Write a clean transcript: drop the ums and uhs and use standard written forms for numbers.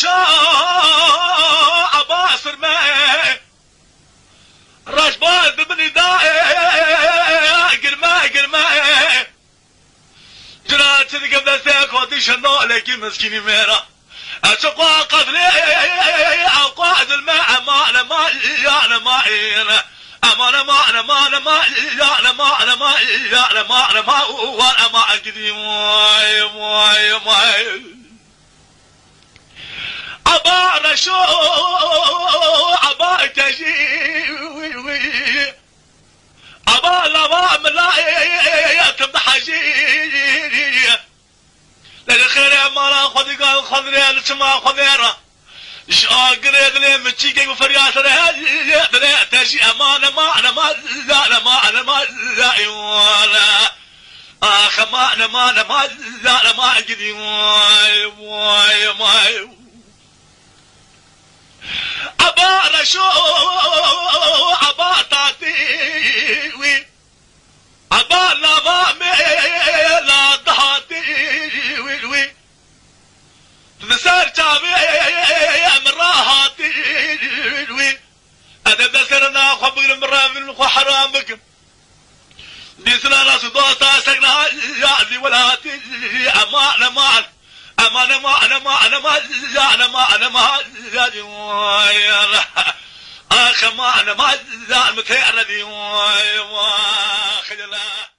رشاء عباس الماء رشبان ببني داء قرماء جرات قبل ساك ودي شنو لك مسكيني ميرا اتقوا قتلي اقعد الماء امان ما يعلى ما امان ما انا ما انا ما يعلى ما انا ما يعلى ما انا ما وانا ما قديم واي ابا رشو ابا تجي ابا لا ملاي تبحجي للخير ما لا خذي قال خذني لسما خذيره شاقر لي متشيكي وفريات لي بلا تجي امانه ما انا ما لا ما انا ما لا ولا اخ ما انا ما لا ما قدي واي ابا رشو ابا تعطي ابا لا ما لا ضحاتي وي مسار تعبي من راحتي وي انا بسرنا خبر من حرامك بيسنا ناس دوسا سكنا يا ولا تي امان ما يا اخ ما انا ما متهربي خجلا